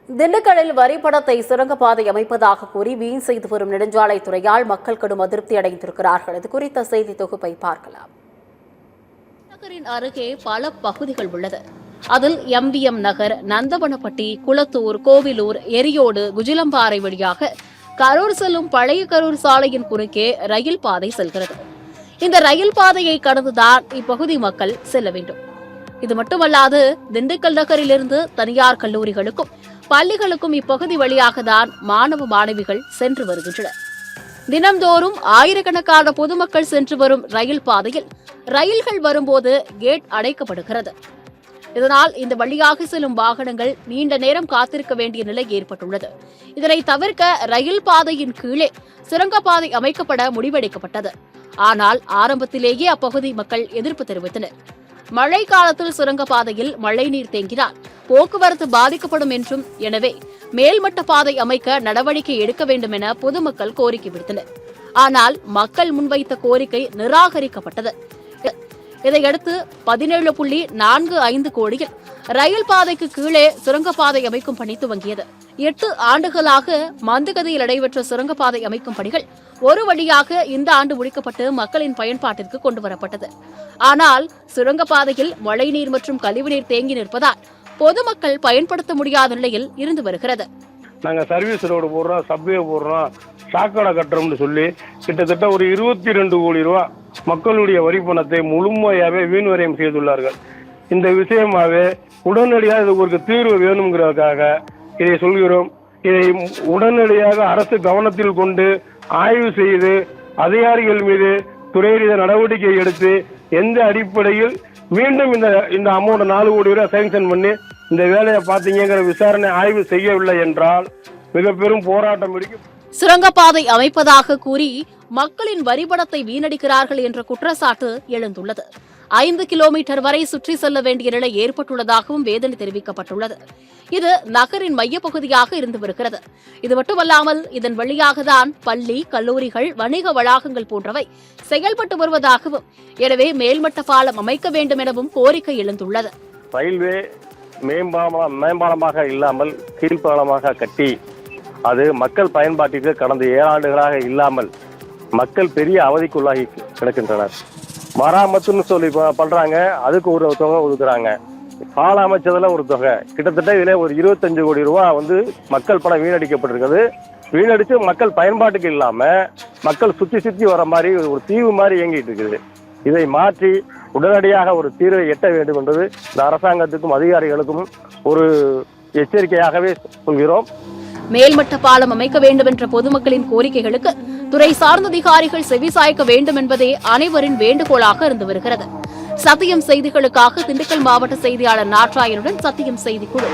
திண்டுக்கல்லில் வரிப்பணத்தை சுரங்கப்பாதை அமைப்பதாக கூறி வீண் செய்து வரும் நெடுஞ்சாலைத்துறையால் மக்கள் கடும் அதிருப்தி அடைந்திருக்கிறார்கள். இது குறித்த செய்தி தொகுப்பை பார்க்கலாம். நகரின் அருகே பல பகுதிகள் உள்ளது. அதில் MVM நகர், நந்தவனப்பட்டி, குளத்தூர், கோவிலூர், எரியோடு, குஜிலம்பாறை வழியாக கரூர் செல்லும் பழைய கரூர் சாலையின் குறுக்கே ரயில் பாதை செல்கிறது. இந்த ரயில் பாதையை கடந்துதான் இப்பகுதி மக்கள் செல்ல வேண்டும். இது மட்டுமல்லாது திண்டுக்கல் நகரிலிருந்து தனியார் கல்லூரிகளுக்கும் பள்ளிகளுக்கும் இப்பகுதி வழியாக தான் மாணவ மாணவிகள் சென்று வருகின்றனர். தினம்தோறும் ஆயிரக்கணக்கான பொதுமக்கள் சென்று வரும் ரயில் பாதையில் ரயில்கள் வரும்போது கேட் அடைக்கப்படுகிறது. இதனால் இந்த வழியாக செல்லும் வாகனங்கள் நீண்ட நேரம் காத்திருக்க வேண்டிய நிலை ஏற்பட்டுள்ளது. இதனை தவிர்க்க ரயில் பாதையின் கீழே சுரங்கப்பாதை அமைக்கப்பட முடிவெடுக்கப்பட்டது. ஆனால் ஆரம்பத்திலேயே அப்பகுதி மக்கள் எதிர்ப்பு தெரிவித்தனர். மழை காலத்தில் சுரங்கப்பாதையில் மழைநீர் தேங்கினால் போக்குவரத்து பாதிக்கப்படும் என்றும், எனவே மேல்மட்ட பாதை அமைக்க நடவடிக்கை எடுக்க வேண்டும் என பொதுமக்கள் கோரிக்கை விடுத்தனர். ஆனால் மக்கள் முன்வைத்த கோரிக்கை நிராகரிக்கப்பட்டது. இதையடுத்து 17.45 கோடியில் ரயில் பாதைக்கு கீழே சுரங்கப்பாதை அமைக்கும் பணி துவங்கியது. 8 ஆண்டுகளாக மந்தகதியில் நடைபெற்ற சுரங்கப்பாதை அமைக்கும் பணிகள் ஒரு வழியாக இந்த ஆண்டு முடிக்கப்பட்டு மக்களின் பயன்பாட்டிற்கு கொண்டுவரப்பட்டது. ஆனால் சுரங்கப்பாதையில் மழைநீர் மற்றும் கழிவுநீர் தேங்கி நிற்பதால் பொதுமக்கள் பயன்படுத்த முடியாத நிலையில் இருந்து வருகிறது. நாங்க சர்வீஸ் ரோடு போடுறோம், சப்வே போடுறோம், சாக்கடை கட்டுறோம்னு சொல்லி கிட்டத்தட்ட ஒரு 22 கோடி ரூபாய் மக்களுடைய வரி பணத்தை முழுமையாவே வீண் வரையம் செய்துள்ளார்கள். இந்த விஷயமாவே உடனடியாக இதுக்கு ஒரு தீர்வு வேணுங்கிறதுக்காக இதை சொல்கிறோம். இதை உடனடியாக அரசு கவனத்தில் கொண்டு ஆய்வு செய்து அதிகாரிகள் மீது துறை ரீதியாக நடவடிக்கை எடுத்து எந்த அடிப்படையில் மீண்டும் இந்த அமௌண்ட் 4 கோடி ரூபாய் சேங்ஷன் பண்ணி இந்த வேலையை பார்த்தீங்கிற விசாரணை ஆய்வு செய்யவில்லை என்றால் மிக பெரும் போராட்டம் வெடிக்கும். சுரங்கப்பாதை அமைப்பதாக கூறி மக்களின் வரிபணத்தை வீணடிக்கிறார்கள் என்ற குற்றச்சாட்டு எழுந்துள்ளது. 5 கிலோமீட்டர் வரை சுற்றி செல்ல வேண்டிய நிலை ஏற்பட்டுள்ளதாகவும் வேதனை தெரிவிக்கப்பட்டுள்ளது. இது நகரின் மையப்பகுதியாக இருந்து வருகிறது. இது மட்டுமல்லாமல் இதன் வழியாக தான் பள்ளி, கல்லூரிகள், வணிக வளாகங்கள் போன்றவை செயல்பட்டு வருவதாகவும், எனவே மேல்மட்ட பாலம் அமைக்க வேண்டும் எனவும் கோரிக்கை எழுந்துள்ளது. ரயில்வே மேம்பாலமாக இல்லாமல் கீழ்ப்பாலமாக கட்டி அது மக்கள் பயன்பாட்டிற்கு கடந்த 7 ஆண்டுகளாக இல்லாமல் மக்கள் பெரிய அவதிக்குள்ளாகி கிடக்கின்றனர். மராமத்துன்னு சொல்லி பண்றாங்க, அதுக்கு ஒரு தொகை ஒதுக்குறாங்க. பாலம் அமைச்சதுல ஒரு தொகை, கிட்டத்தட்ட இதுல ஒரு 25 கோடி ரூபாய் மக்கள் பணம் வீணடிக்கப்பட்டிருக்கிறது. வீணடிச்சு மக்கள் பயன்பாட்டுக்கு இல்லாம மக்கள் சுத்தி வர மாதிரி ஒரு தீவு மாதிரி இயங்கிட்டு இருக்குது. இதை மாற்றி உடனடியாக ஒரு தீர்வை எட்ட வேண்டும் என்பது இந்த அரசாங்கத்துக்கும் அதிகாரிகளுக்கும் ஒரு எச்சரிக்கையாகவே சொல்கிறோம். மேல்மட்ட பாலம் அமைக்க வேண்டும் என்ற பொதுமக்களின் கோரிக்கைகளுக்கு துறை சார்ந்த அதிகாரிகள் செவிசாய்க்க வேண்டும் என்பதே அனைவரின் வேண்டுகோளாக இருந்து வருகிறது. சத்தியம் செய்திகளுக்காக திண்டுக்கல் மாவட்ட செய்தியாளர் நாட்ராயனுடன் சத்தியம் செய்திக்குழு.